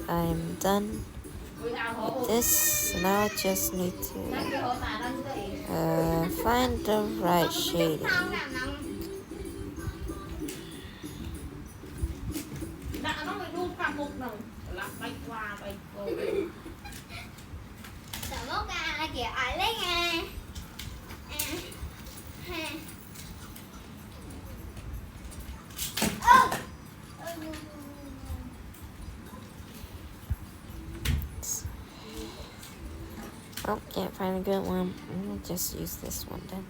I'm done with this. Now I just need to find the right shading. Oh, can't find a good one. I'll just use this one then.